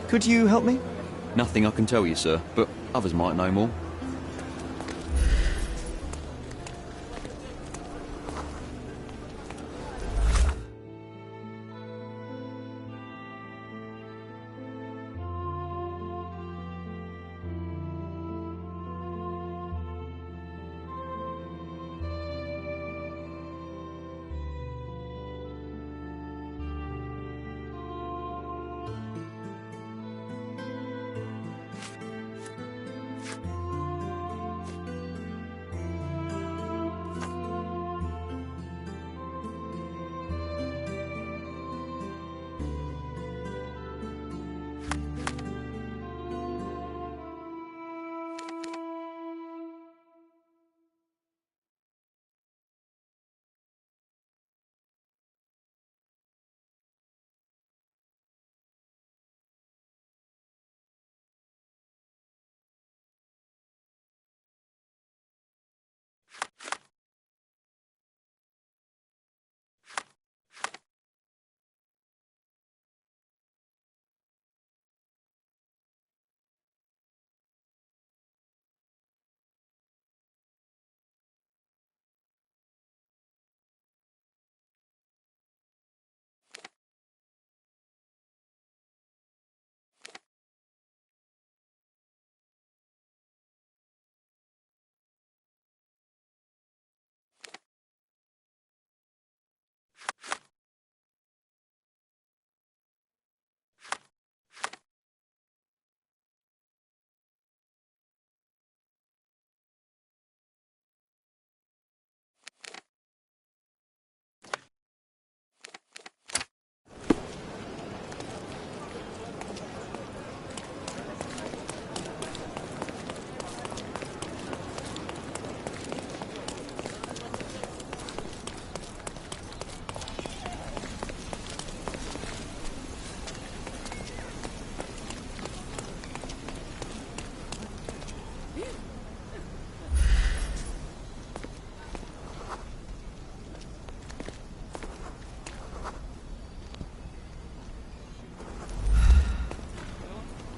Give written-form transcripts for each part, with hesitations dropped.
Could you help me? Nothing I can tell you, sir, but others might know more.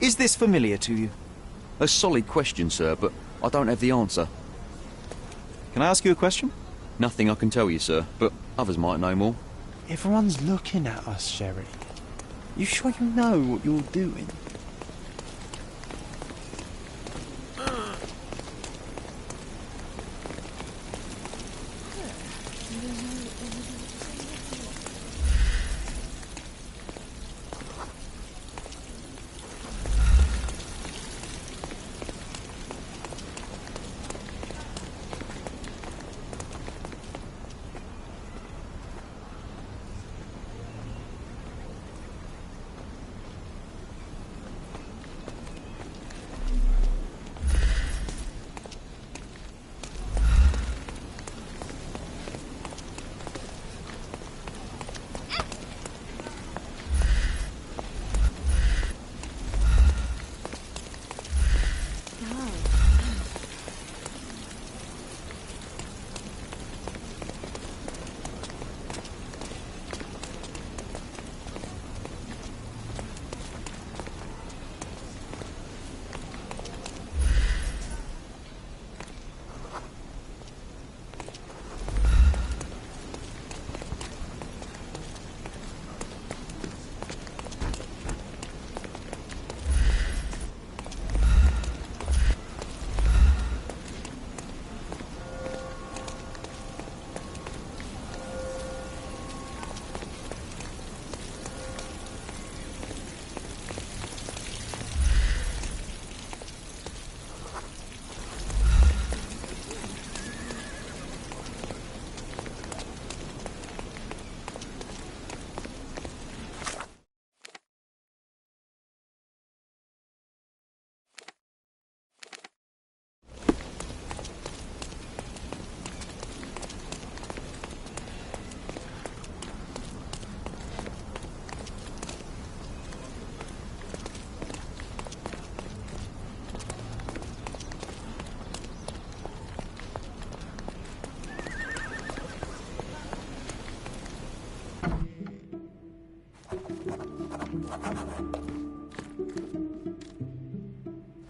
Is this familiar to you? A solid question, sir, but I don't have the answer. Can I ask you a question? Nothing I can tell you, sir, but others might know more. Everyone's looking at us, Sherry. You sure you know what you're doing?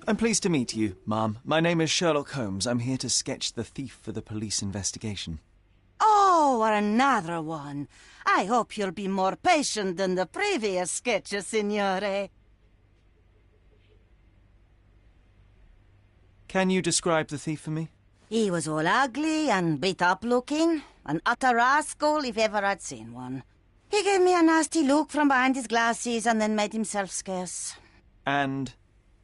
I'm pleased to meet you, Ma'am. My name is Sherlock Holmes. I'm here to sketch the thief for the police investigation. Oh, another one. I hope you'll be more patient than the previous sketches, Signore. Can you describe the thief for me? He was all ugly and beat-up looking. An utter rascal if ever I'd seen one. He gave me a nasty look from behind his glasses and then made himself scarce. And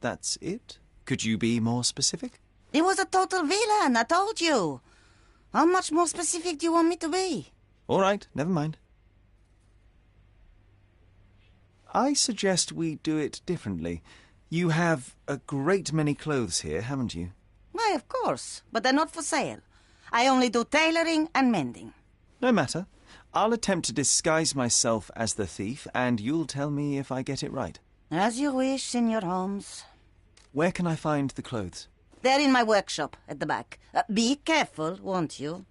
that's it? Could you be more specific? He was a total villain, I told you. How much more specific do you want me to be? All right, never mind. I suggest we do it differently. You have a great many clothes here, haven't you? Why, of course, but they're not for sale. I only do tailoring and mending. No matter. I'll attempt to disguise myself as the thief, and you'll tell me if I get it right. As you wish, Signor Holmes. Where can I find the clothes? They're in my workshop at the back. Be careful, won't you?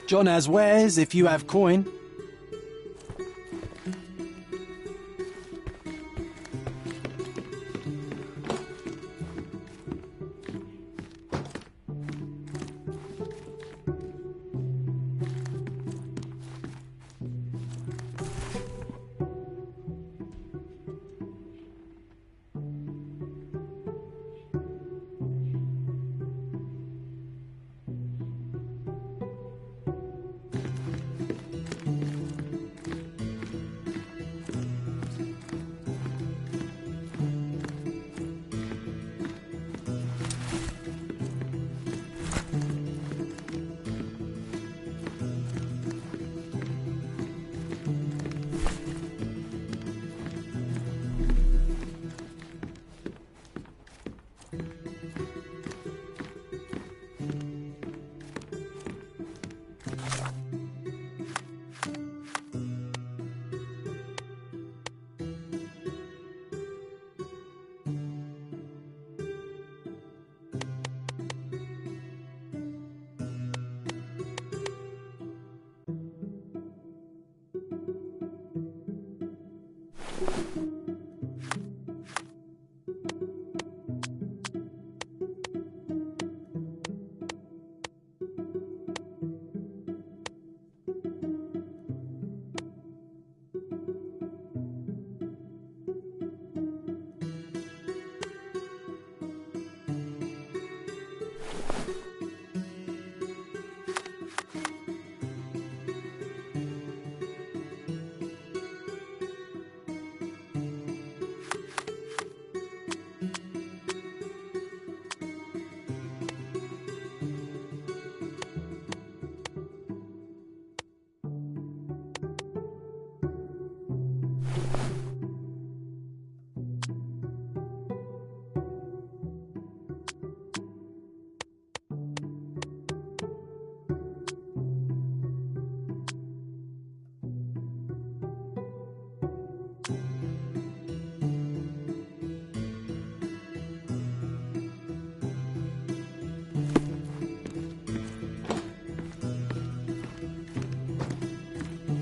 John has wares if you have coin.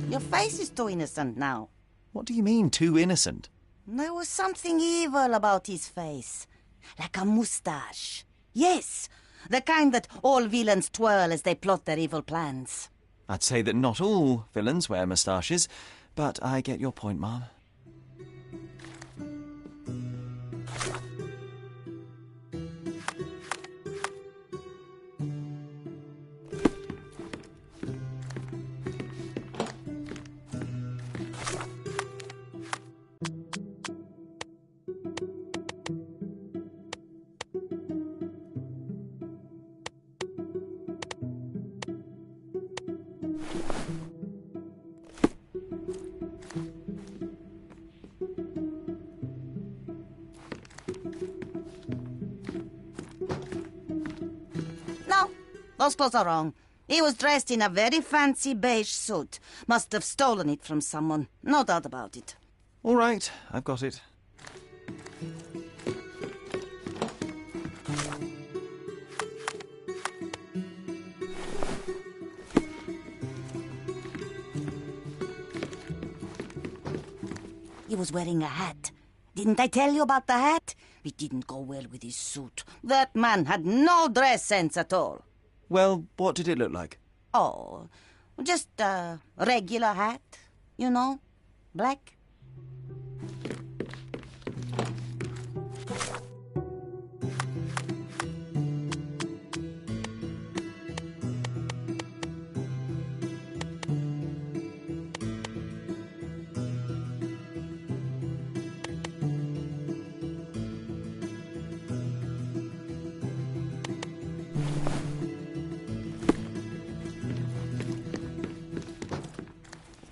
Your face is too innocent now. What do you mean, too innocent? There was something evil about his face. Like a moustache. Yes, The kind that all villains twirl as they plot their evil plans. I'd say that not all villains wear moustaches, but I get your point, Mom. No, those clothes are wrong. He was dressed in a very fancy beige suit. Must have stolen it from someone. No doubt about it. All right, I've got it. He was wearing a hat. Didn't I tell you about the hat? It didn't go well with his suit. That man had no dress sense at all. Well, what did it look like? Oh, just a regular hat, you know, black.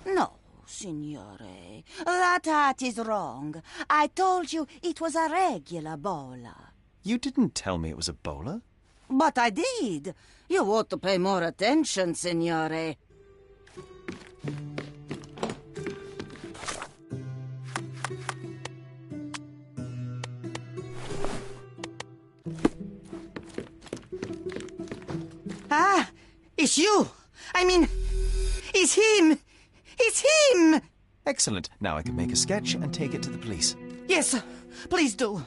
No, signore. That hat is wrong. I told you it was a regular bowler. You didn't tell me it was a bowler. But I did. You ought to pay more attention, signore. Ah, it's you. I mean, it's him. It's him! Excellent. Now I can make a sketch and take it to the police. Yes, please do.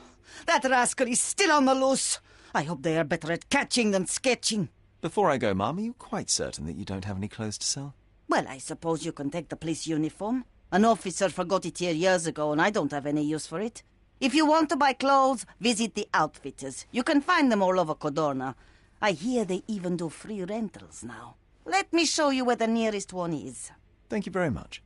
That rascal is still on the loose. I hope they are better at catching than sketching. Before I go, Mom, are you quite certain that you don't have any clothes to sell? Well, I suppose you can take the police uniform. An officer forgot it here years ago, and I don't have any use for it. If you want to buy clothes, visit the outfitters. You can find them all over Codorna. I hear they even do free rentals now. Let me show you where the nearest one is. Thank you very much.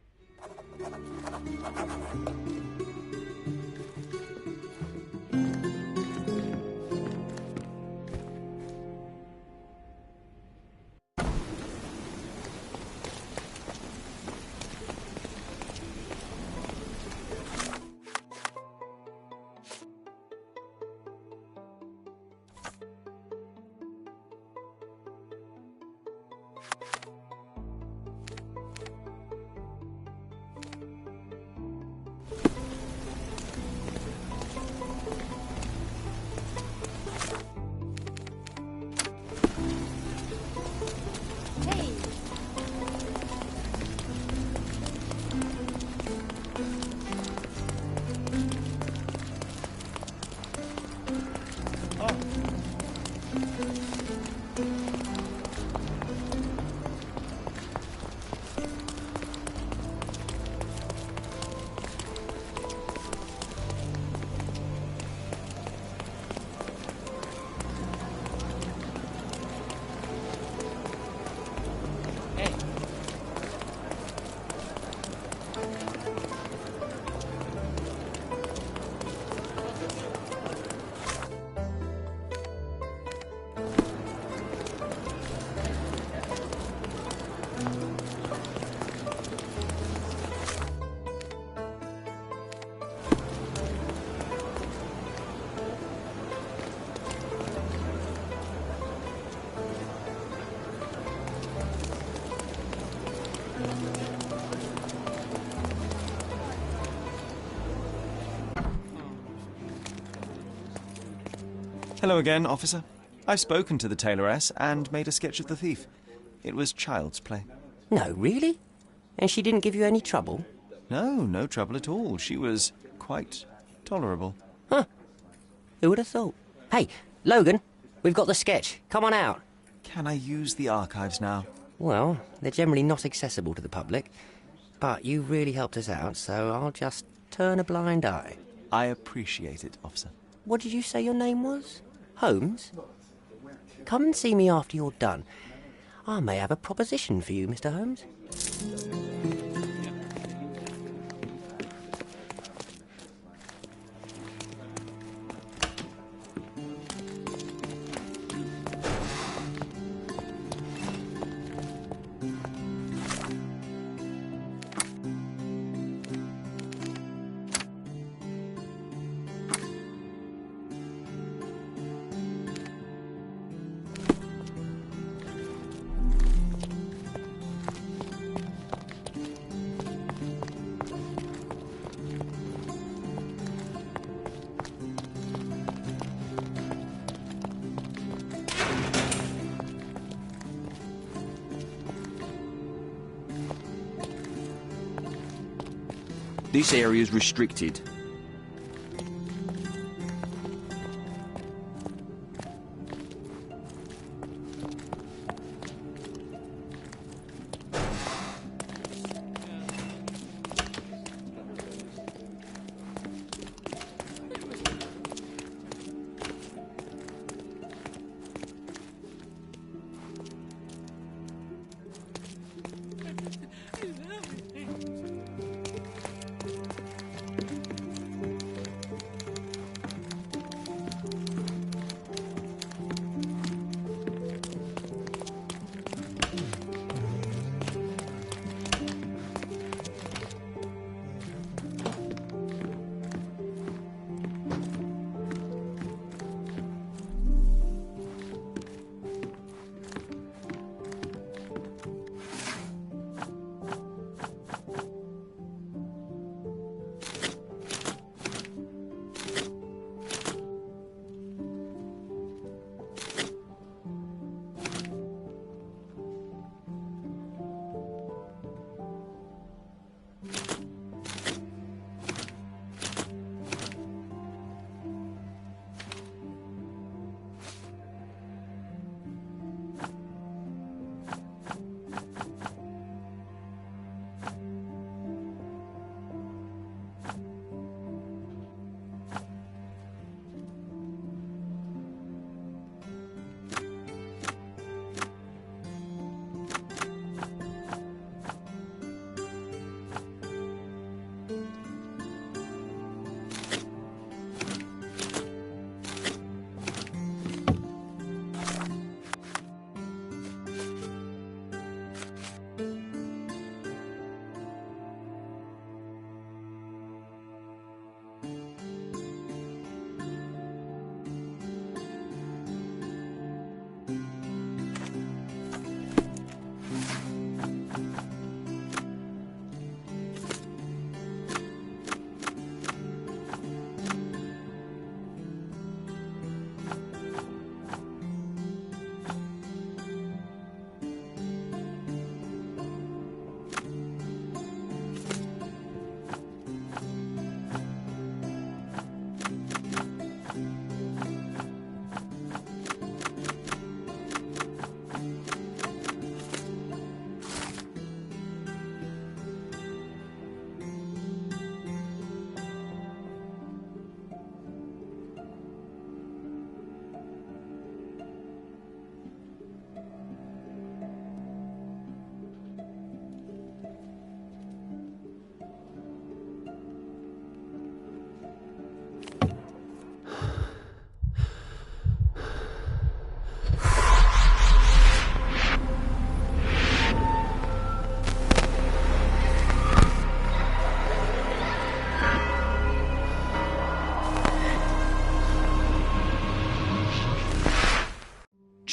Hello again, officer. I've spoken to the tailoress and made a sketch of the thief. It was child's play. No, really? And she didn't give you any trouble? No trouble at all. She was quite tolerable. Huh. Who would have thought? Hey, Logan, We've got the sketch. Come on out. Can I use the archives now? Well, they're generally not accessible to the public. But you really helped us out, so I'll just turn a blind eye. I appreciate it, officer. What did you say your name was? Holmes? Come and see me after you're done. I may have a proposition for you, Mr. Holmes. This area's restricted.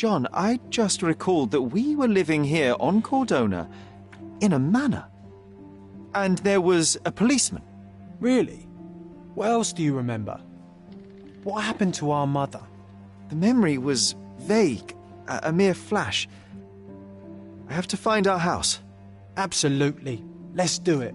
John, I just recalled that we were living here on Cordona in a manor. And there was a policeman. Really? What else do you remember? What happened to our mother? The memory was vague, a mere flash. I have to find our house. Absolutely. Let's do it.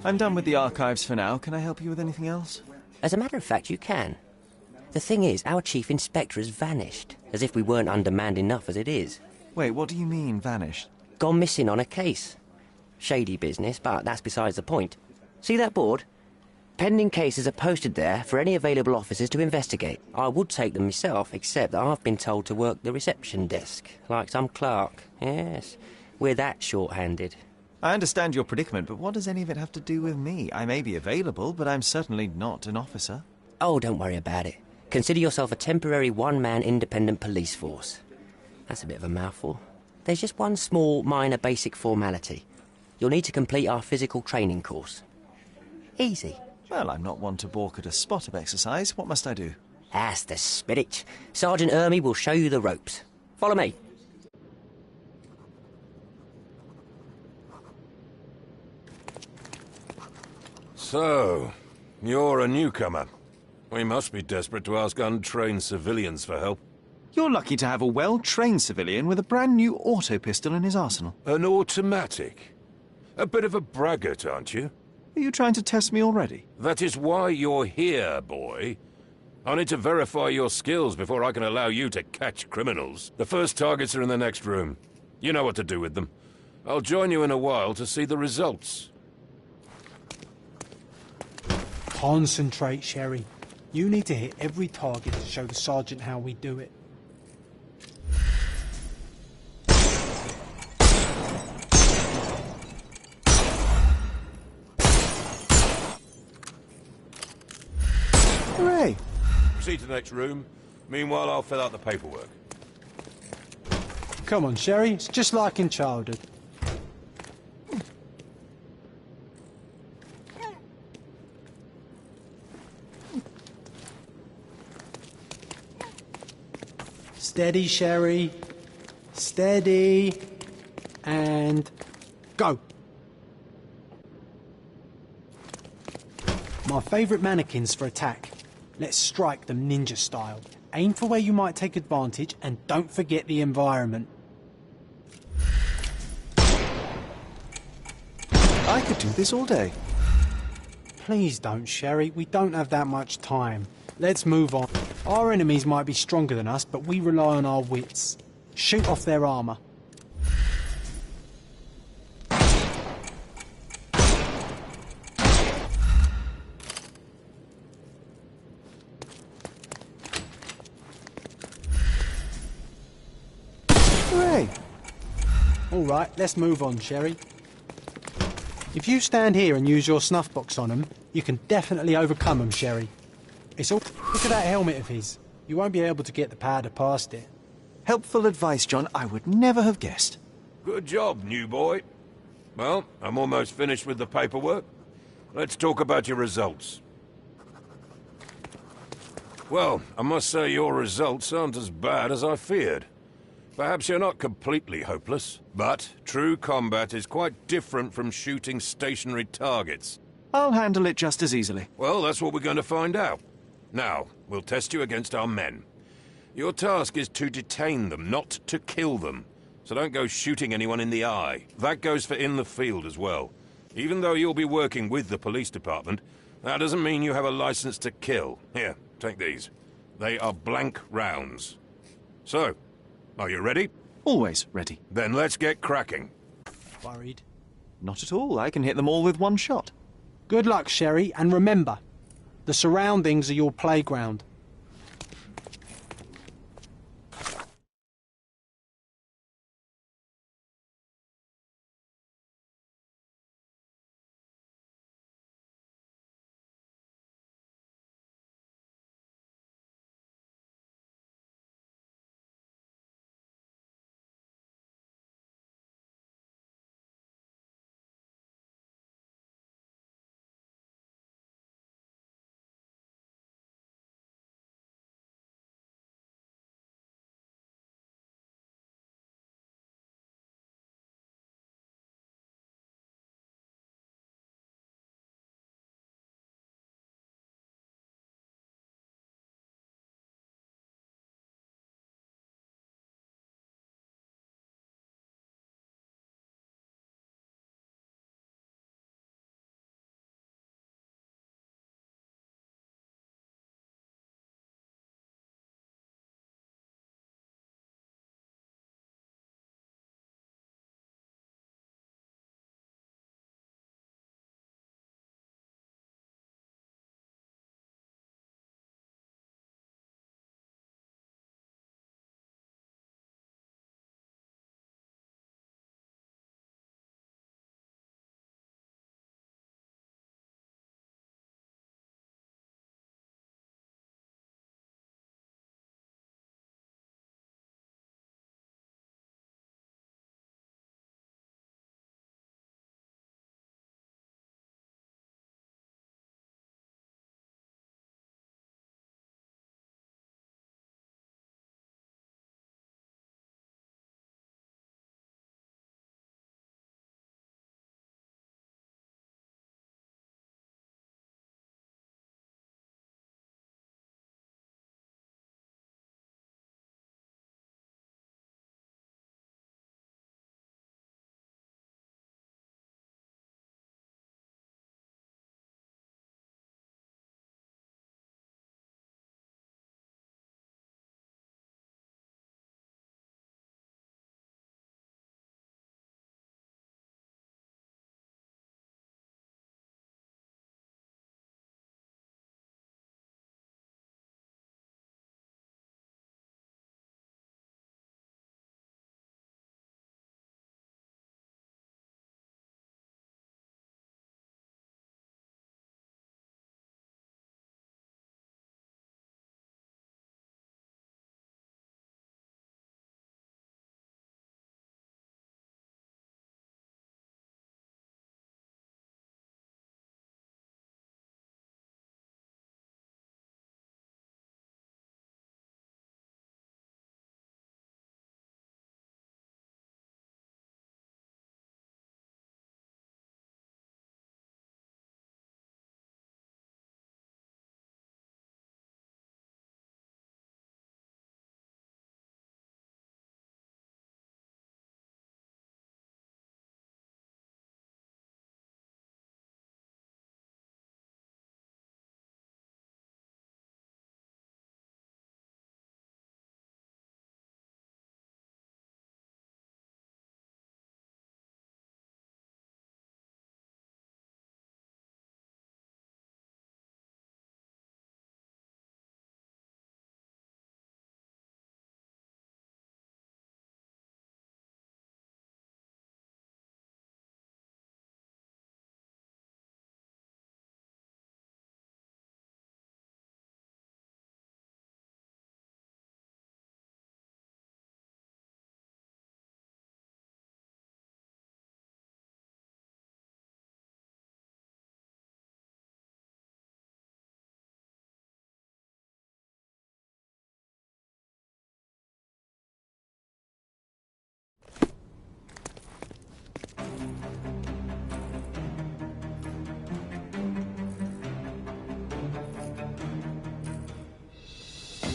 I'm done with the archives for now. Can I help you with anything else? As a matter of fact, you can. The thing is, our chief inspector has vanished, as if we weren't undermanned enough as it is. Wait, what do you mean, vanished? Gone missing on a case. Shady business, but that's besides the point. See that board? Pending cases are posted there for any available officers to investigate. I would take them myself, except that I've been told to work the reception desk, like some clerk. Yes, we're that short-handed. I understand your predicament, but what does any of it have to do with me? I may be available, but I'm certainly not an officer. Oh, don't worry about it. Consider yourself a temporary one-man independent police force. That's a bit of a mouthful. There's just one small, minor, basic formality. You'll need to complete our physical training course. Easy. Well, I'm not one to balk at a spot of exercise. What must I do? That's the spirit. Sergeant Ermy will show you the ropes. Follow me. So, you're a newcomer. We must be desperate to ask untrained civilians for help. You're lucky to have a well-trained civilian with a brand new auto pistol in his arsenal. An automatic? A bit of a braggart, aren't you? Are you trying to test me already? That is why you're here, boy. I need to verify your skills before I can allow you to catch criminals. The first targets are in the next room. You know what to do with them. I'll join you in a while to see the results. Concentrate, Sherry. You need to hit every target to show the sergeant how we do it. Hooray! Proceed to the next room. Meanwhile, I'll fill out the paperwork. Come on, Sherry. It's just like in childhood. Steady, Sherry. Steady. And go. My favourite mannequins for attack. Let's strike them ninja style. Aim for where you might take advantage and don't forget the environment. I could do this all day. Please don't, Sherry. We don't have that much time. Let's move on. Our enemies might be stronger than us, but we rely on our wits. Shoot off their armour. Hooray! All right, let's move on, Sherry. If you stand here and use your snuff box on them, you can definitely overcome them, Sherry. It's all... Look at that helmet of his. You won't be able to get the powder past it. Helpful advice, John. I would never have guessed. Good job, new boy. Well, I'm almost finished with the paperwork. Let's talk about your results. Well, I must say your results aren't as bad as I feared. Perhaps you're not completely hopeless, but true combat is quite different from shooting stationary targets. I'll handle it just as easily. Well, that's what we're going to find out. Now, we'll test you against our men. Your task is to detain them, not to kill them. So don't go shooting anyone in the eye. That goes for in the field as well. Even though you'll be working with the police department, that doesn't mean you have a license to kill. Here, take these. They are blank rounds. So, are you ready? Always ready. Then let's get cracking. Worried? Not at all. I can hit them all with one shot. Good luck, Sherry, and remember, the surroundings are your playground.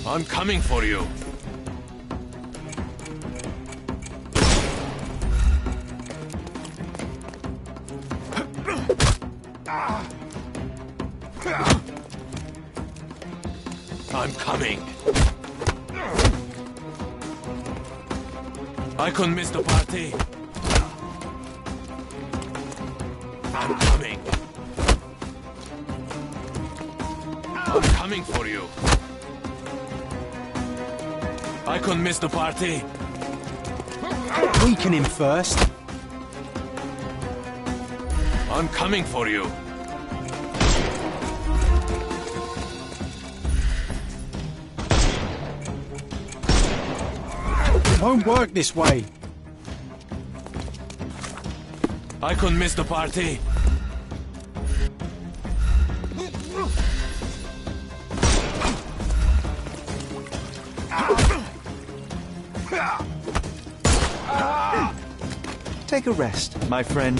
I'm coming for you. I'm coming. I couldn't miss the party. I'm coming. I'm coming for you. I couldn't miss the party. Weaken him first. I'm coming for you. It won't work this way. I couldn't miss the party. Take a rest, my friend.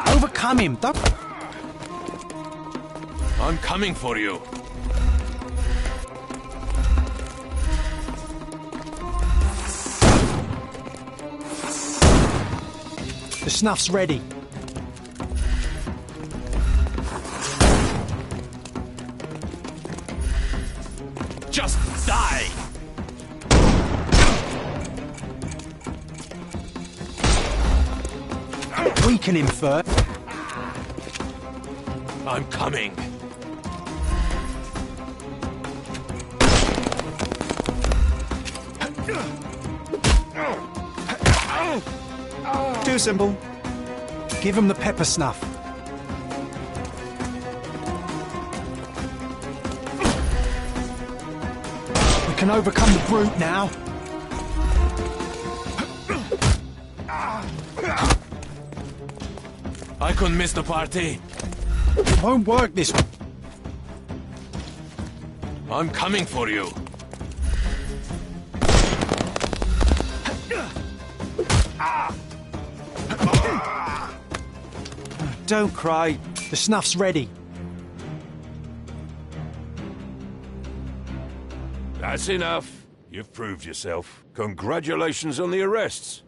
Overcome him. Don't... I'm coming for you. The snuff's ready. Just die! Weaken him first. I'm coming. Too simple. Give him the pepper snuff. We can overcome the brute now. I couldn't miss the party. It won't work this way. I'm coming for you. Don't cry. The snuff's ready. That's enough. You've proved yourself. Congratulations on the arrests.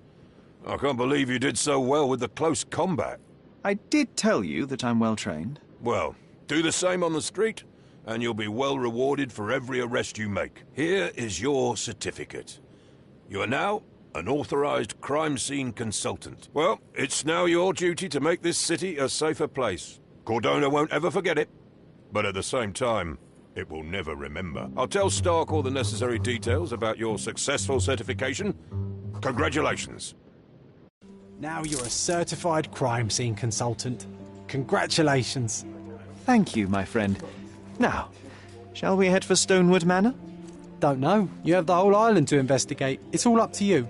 I can't believe you did so well with the close combat. I did tell you that I'm well trained. Well, do the same on the street, and you'll be well rewarded for every arrest you make. Here is your certificate. You are now an authorized crime scene consultant. Well, it's now your duty to make this city a safer place. Cordona won't ever forget it, but at the same time, it will never remember. I'll tell Stark all the necessary details about your successful certification. Congratulations. Now you're a certified crime scene consultant. Congratulations. Thank you, my friend. Now, shall we head for Stonewood Manor? Don't know. You have the whole island to investigate. It's all up to you.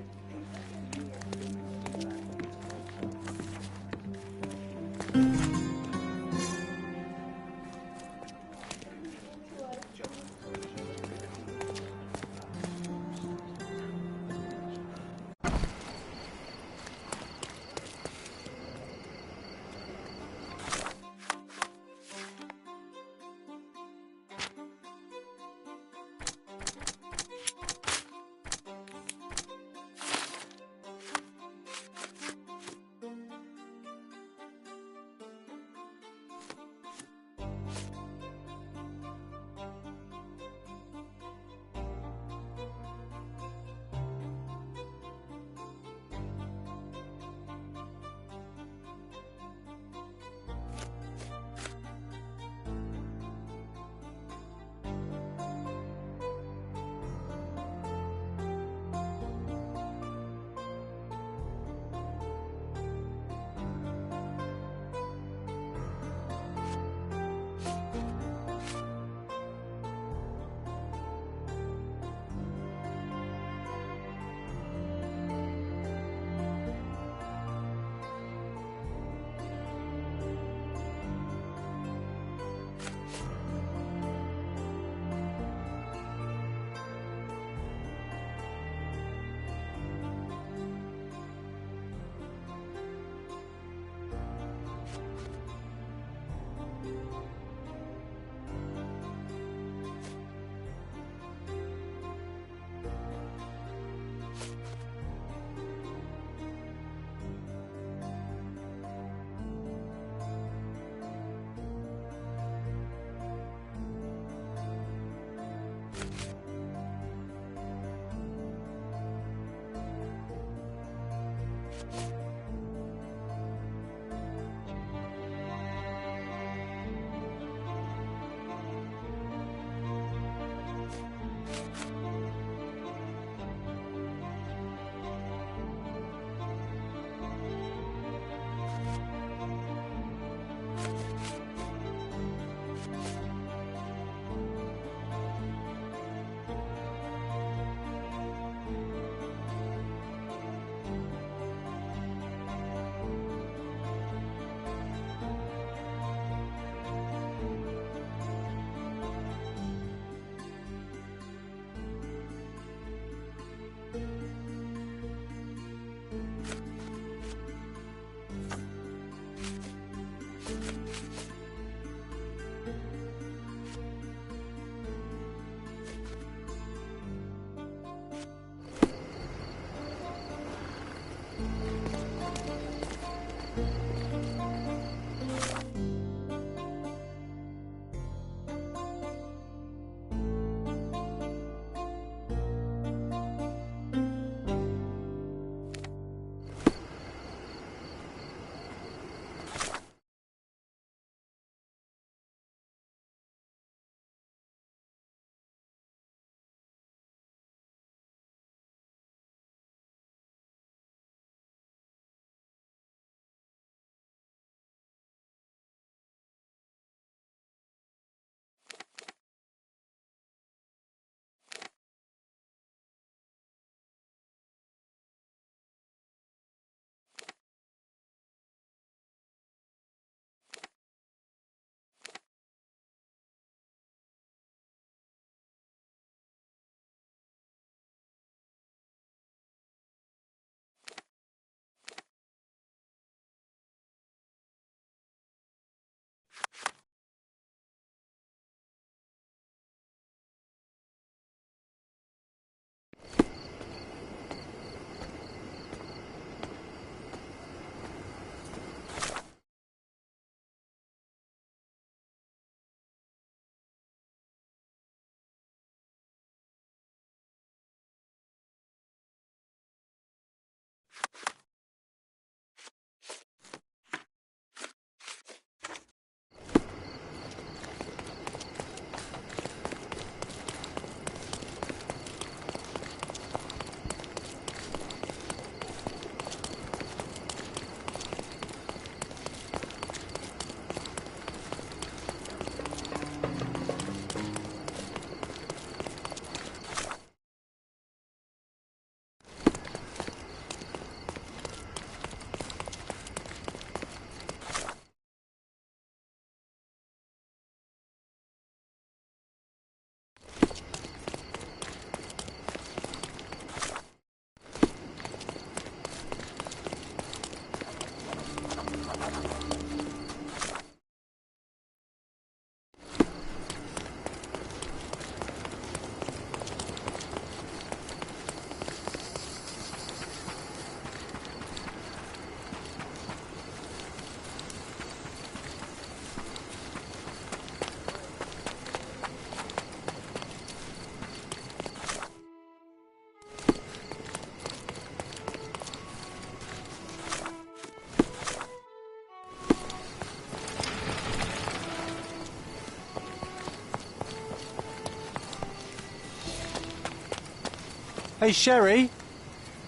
Hey, Sherry,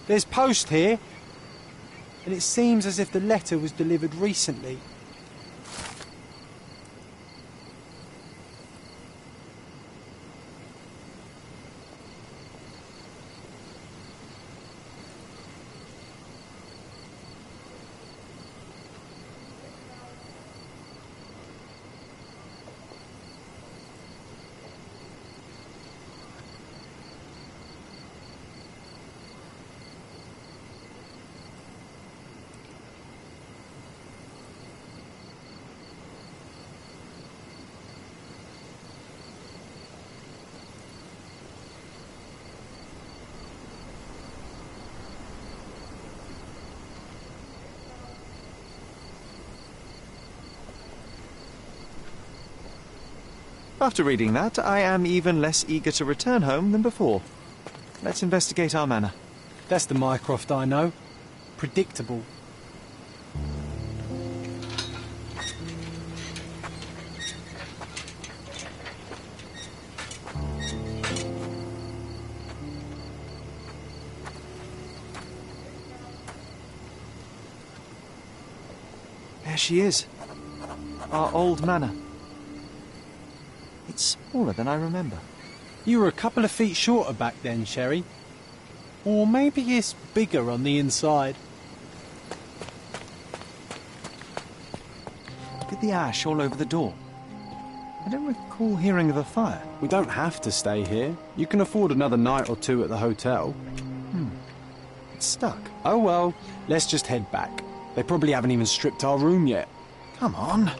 there's post here, and it seems as if the letter was delivered recently. After reading that, I am even less eager to return home than before. Let's investigate our manor. That's the Mycroft I know. predictable. There she is. Our old manor. It's smaller than I remember. You were a couple of feet shorter back then, Sherry. Or maybe it's bigger on the inside. Look at the ash all over the door. I don't recall hearing of a fire. We don't have to stay here. You can afford another night or two at the hotel. It's stuck. Oh well, let's just head back. They probably haven't even stripped our room yet. Come on.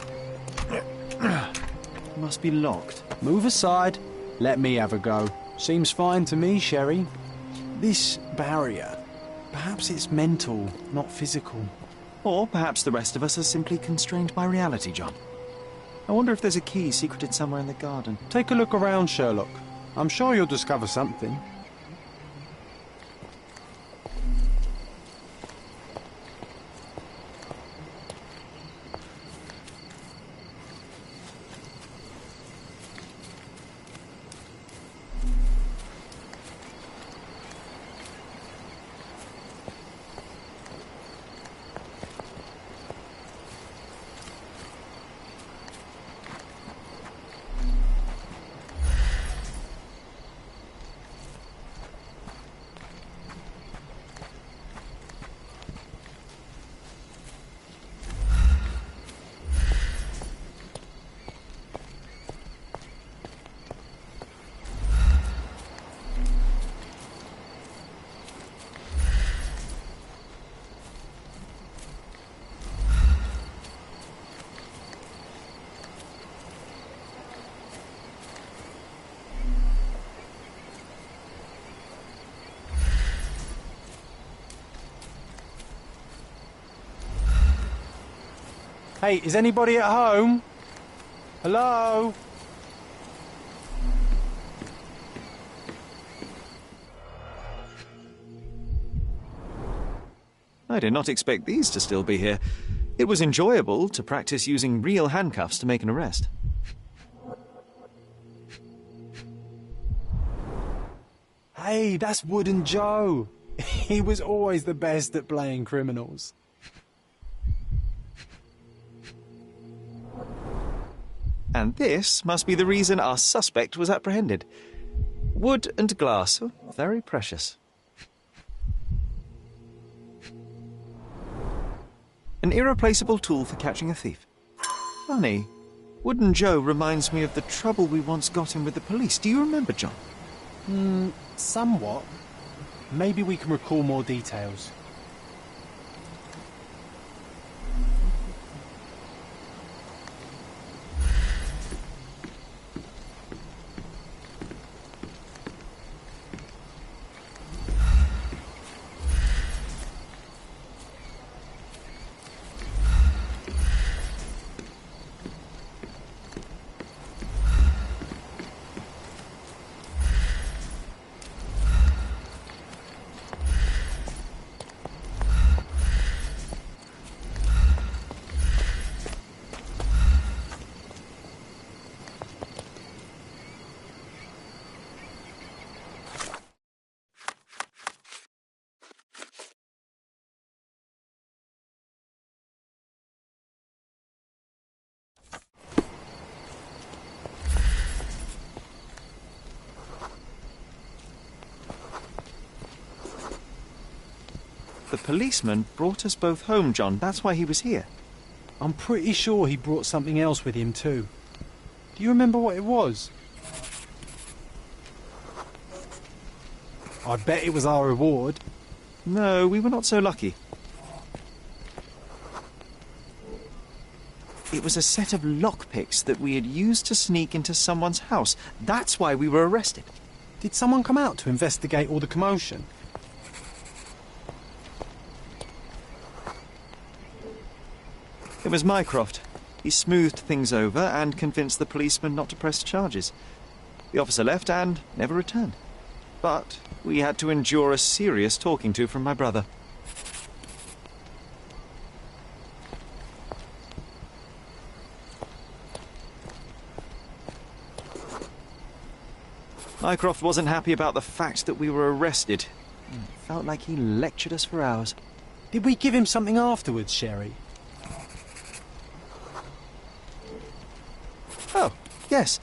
Must be locked. Move aside. Let me have a go. Seems fine to me, Sherry. This barrier, perhaps it's mental, not physical. Or perhaps the rest of us are simply constrained by reality, John. I wonder if there's a key secreted somewhere in the garden. Take a look around, Sherlock. I'm sure you'll discover something. Hey, is anybody at home? Hello? I did not expect these to still be here. It was enjoyable to practice using real handcuffs to make an arrest. Hey, that's Wooden Joe. He was always the best at playing criminals. And this must be the reason our suspect was apprehended. Wood and glass, oh, very precious. An irreplaceable tool for catching a thief. Funny, Wooden Joe reminds me of the trouble we once got in with the police. Do you remember, John? Somewhat. Maybe we can recall more details. The policeman brought us both home, John. That's why he was here. I'm pretty sure he brought something else with him too. Do you remember what it was? I bet it was our reward. No, we were not so lucky. It was a set of lockpicks that we had used to sneak into someone's house. That's why we were arrested. Did someone come out to investigate all the commotion? It was Mycroft. He smoothed things over and convinced the policeman not to press charges. The officer left and never returned. But we had to endure a serious talking to from my brother. Mycroft wasn't happy about the fact that we were arrested. It felt like he lectured us for hours. Did we give him something afterwards, Sherry? Oh, yes.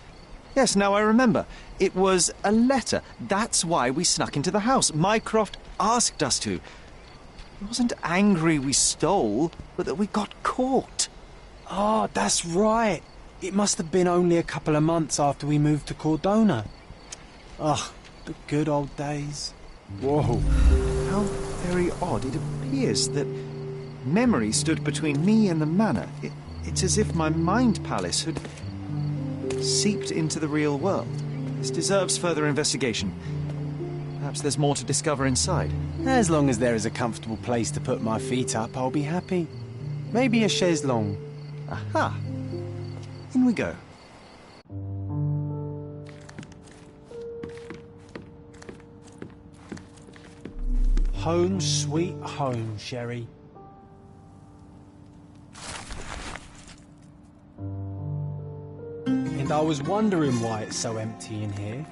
Yes, now I remember. It was a letter. That's why we snuck into the house. Mycroft asked us to. He wasn't angry we stole, but that we got caught. Oh, that's right. It must have been only a couple of months after we moved to Cordona. Oh, the good old days. Whoa. How very odd. It appears that memory stood between me and the manor. It's as if my mind palace had seeped into the real world. This deserves further investigation. Perhaps there's more to discover inside. As long as there is a comfortable place to put my feet up, I'll be happy. Maybe a chaise longue. Aha! In we go. Home sweet home, Sherry. And I was wondering why it's so empty in here.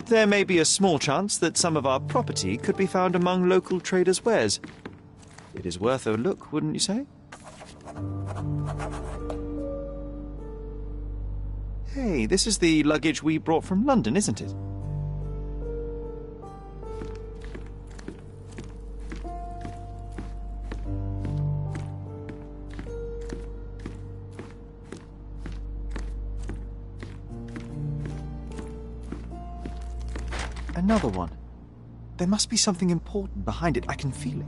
There may be a small chance that some of our property could be found among local traders' wares. It is worth a look, wouldn't you say? Hey, this is the luggage we brought from London, isn't it? Another one. There must be something important behind it. I can feel it.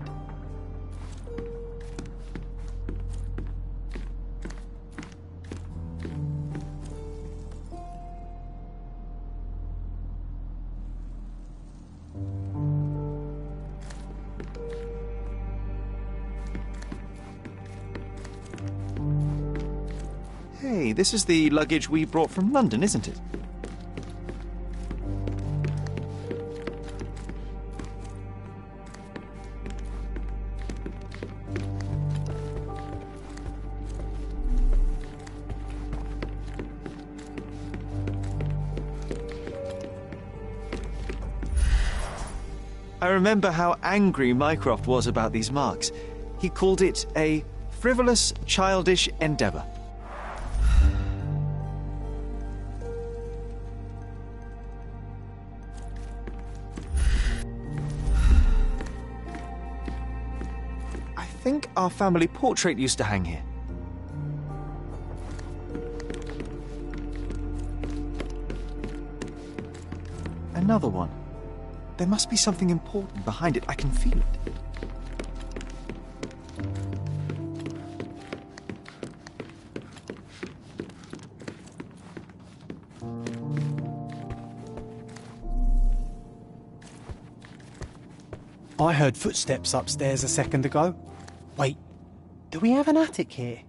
Hey, this is the luggage we brought from London, isn't it? I remember how angry Mycroft was about these marks. He called it a frivolous, childish endeavour. I think our family portrait used to hang here. Another one. There must be something important behind it. I can feel it. I heard footsteps upstairs a second ago. Wait, do we have an attic here?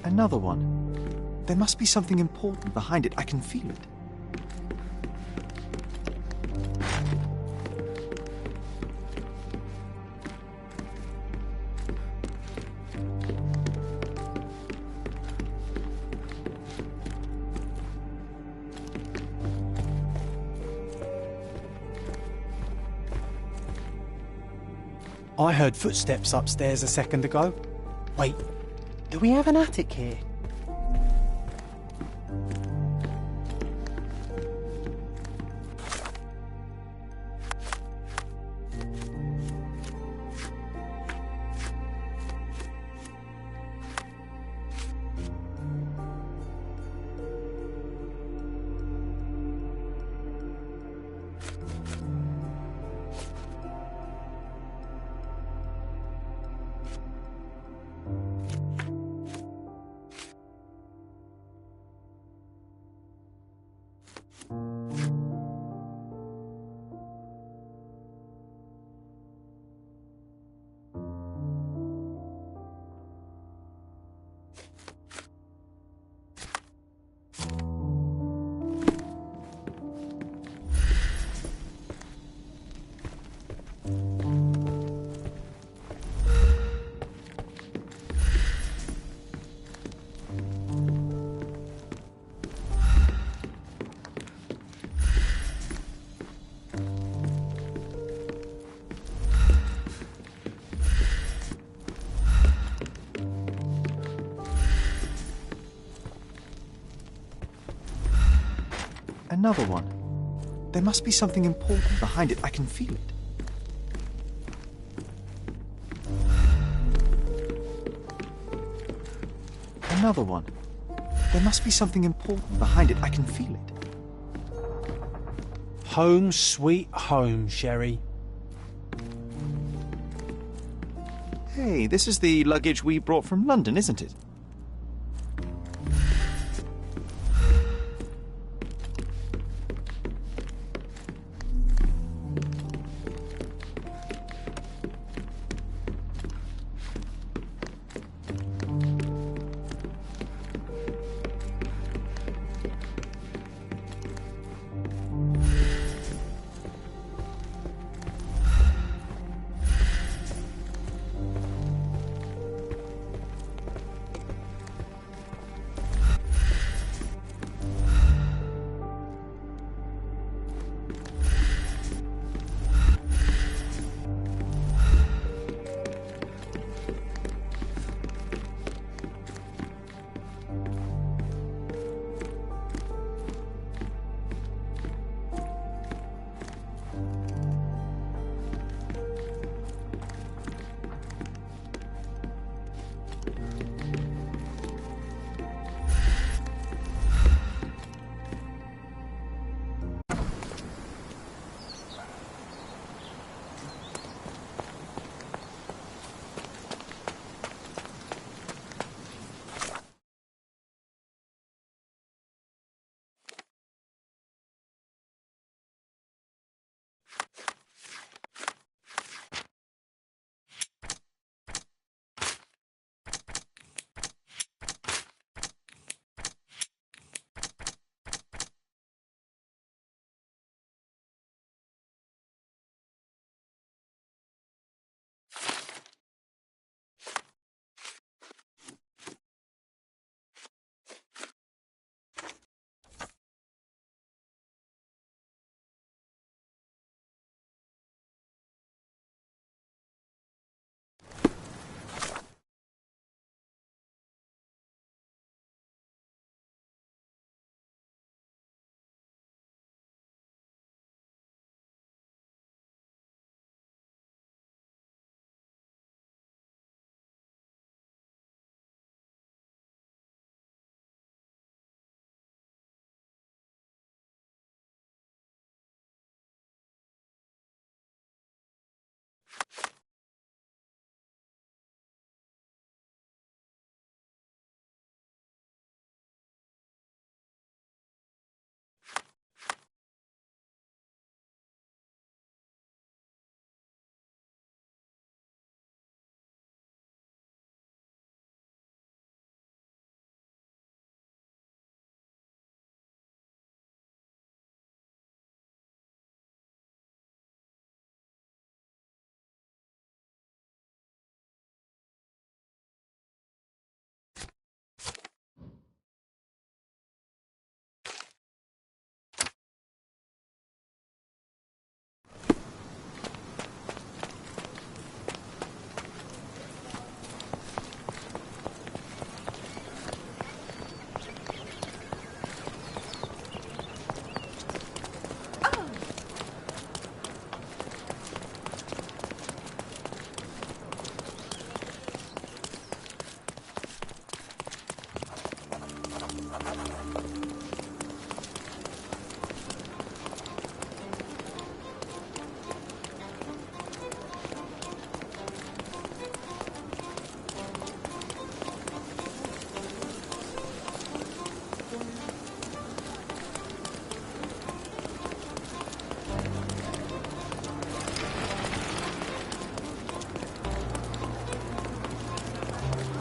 Another one. There must be something important behind it. I can feel it. I heard footsteps upstairs a second ago. Wait, do we have an attic here? Another one. There must be something important behind it. I can feel it. Another one. There must be something important behind it. I can feel it. Home sweet home, Sherry. Hey, this is the luggage we brought from London, isn't it?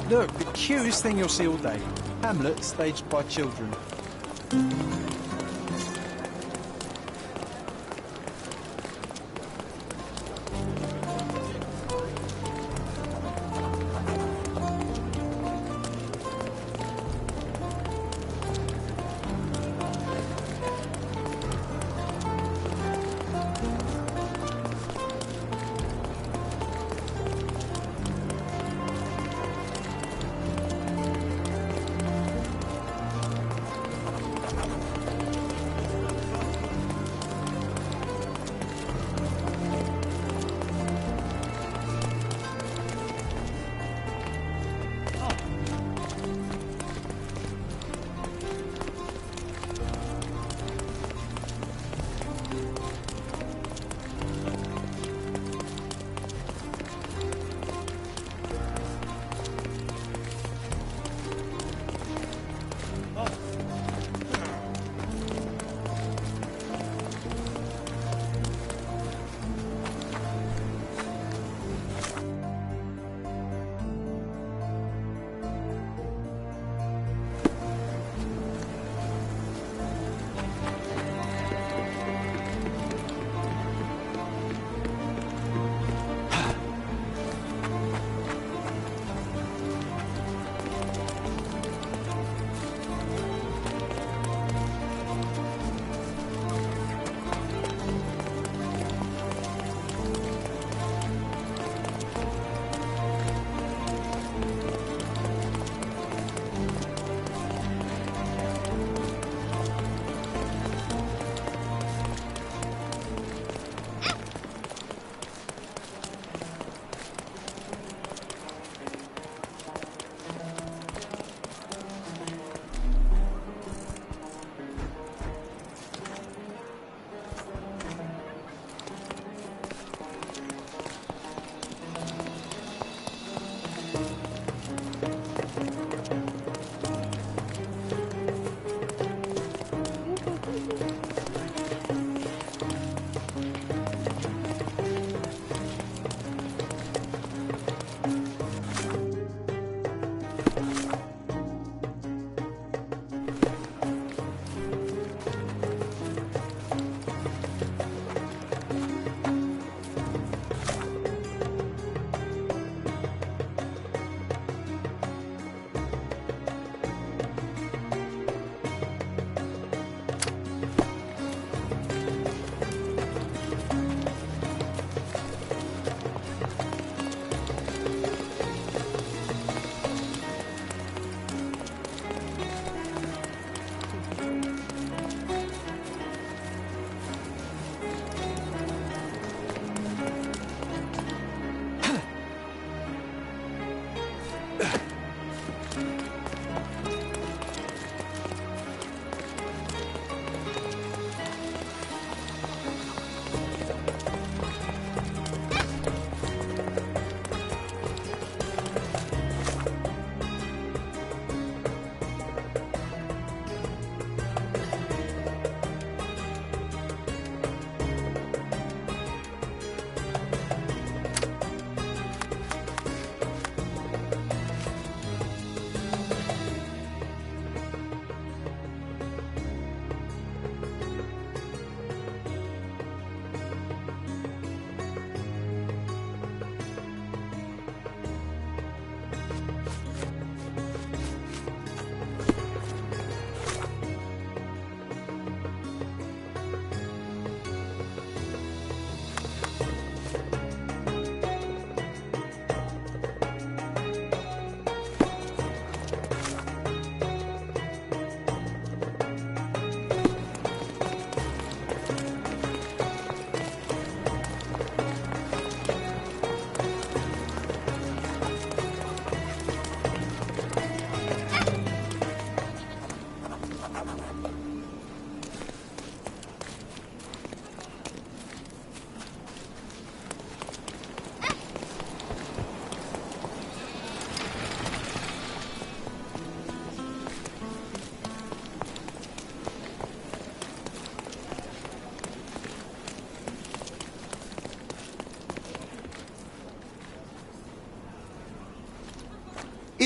Look, the cutest thing you'll see all day. Hamlet staged by children.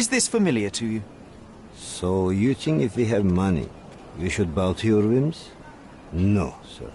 Is this familiar to you? So you think if we have money, we should bow to your whims? No, sir.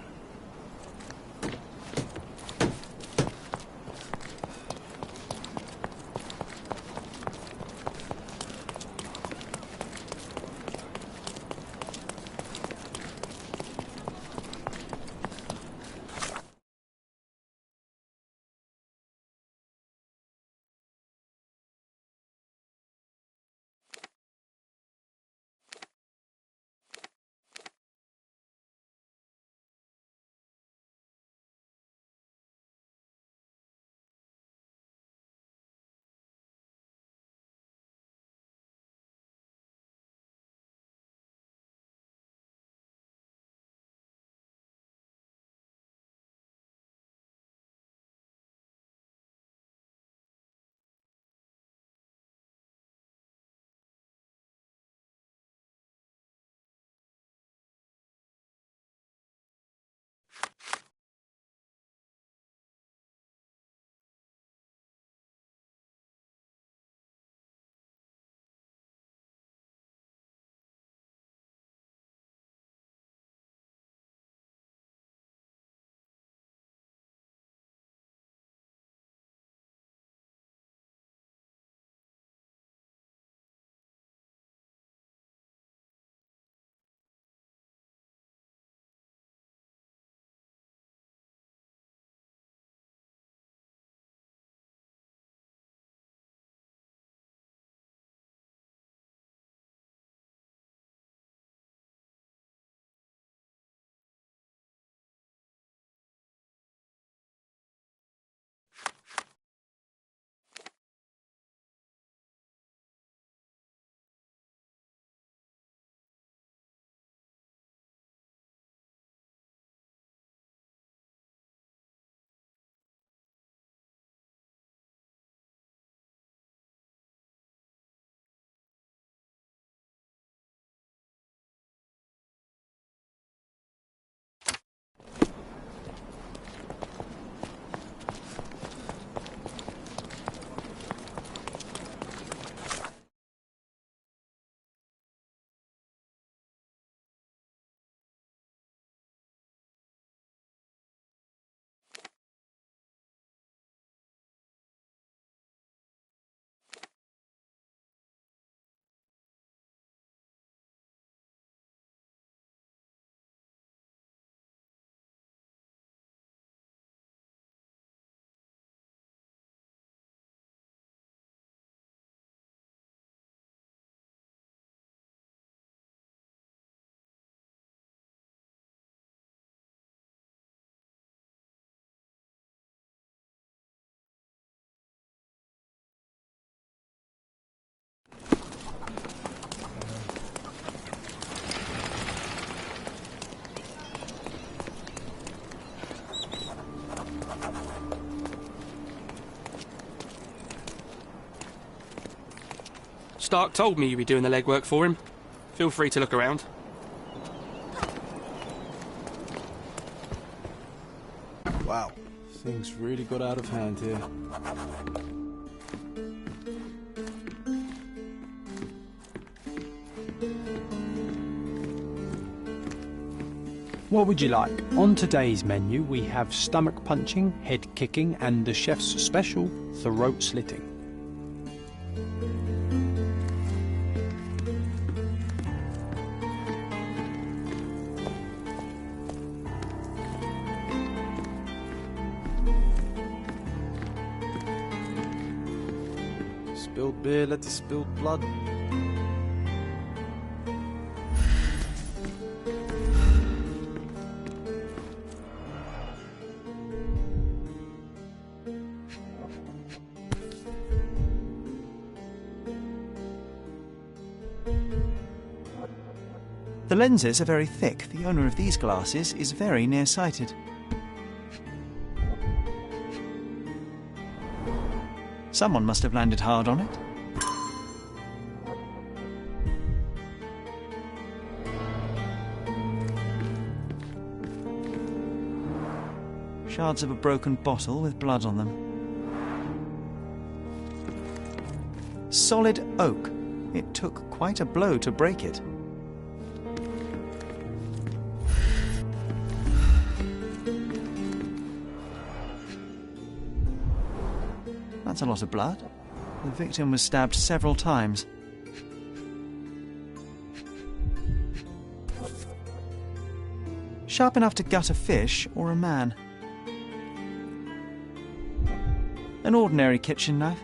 Stark told me you'd be doing the legwork for him. Feel free to look around. Wow, things really got out of hand here. What would you like? On today's menu we have stomach punching, head kicking and the chef's special, throat slitting. Spilled beer, let the spilled blood. The lenses are very thick. The owner of these glasses is very nearsighted. Someone must have landed hard on it. Shards of a broken bottle with blood on them. Solid oak. It took quite a blow to break it. That's a lot of blood. The victim was stabbed several times. Sharp enough to gut a fish or a man. An ordinary kitchen knife.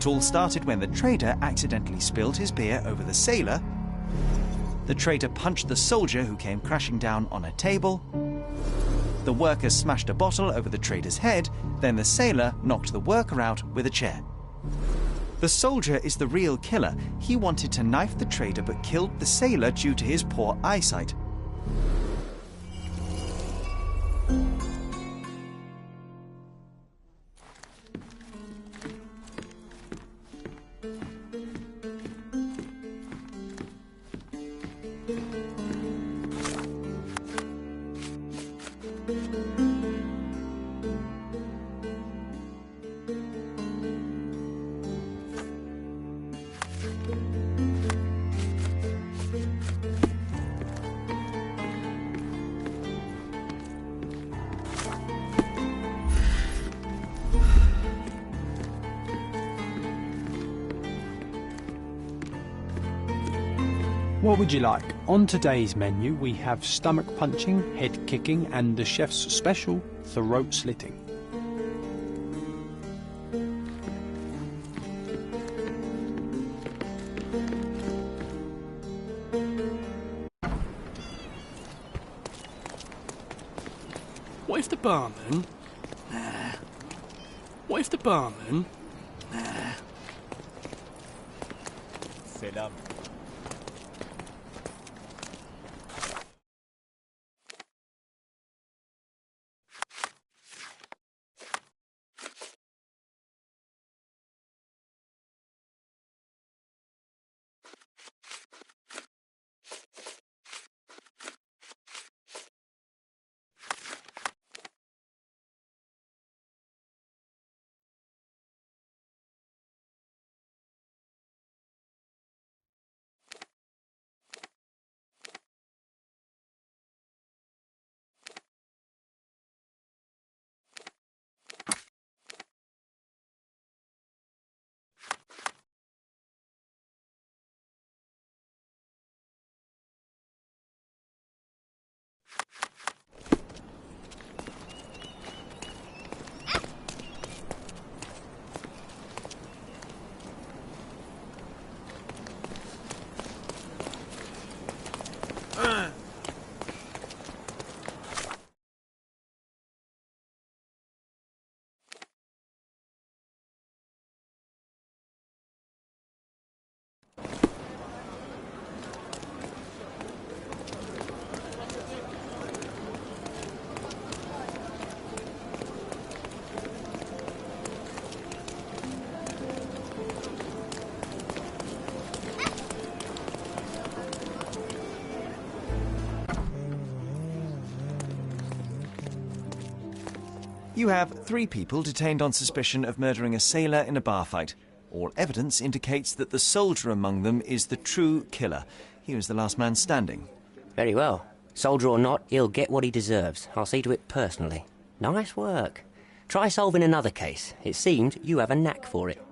It all started when the trader accidentally spilled his beer over the sailor. The trader punched the soldier who came crashing down on a table. The worker smashed a bottle over the trader's head, then the sailor knocked the worker out with a chair. The soldier is the real killer. He wanted to knife the trader but killed the sailor due to his poor eyesight. What would you like? On today's menu we have stomach punching, head kicking and the chef's special, throat slitting. What if the barman... What if the barman... Selam. You have 3 people detained on suspicion of murdering a sailor in a bar fight. All evidence indicates that the soldier among them is the true killer. He was the last man standing. Very well. Soldier or not, he'll get what he deserves. I'll see to it personally. Nice work. Try solving another case. It seems you have a knack for it.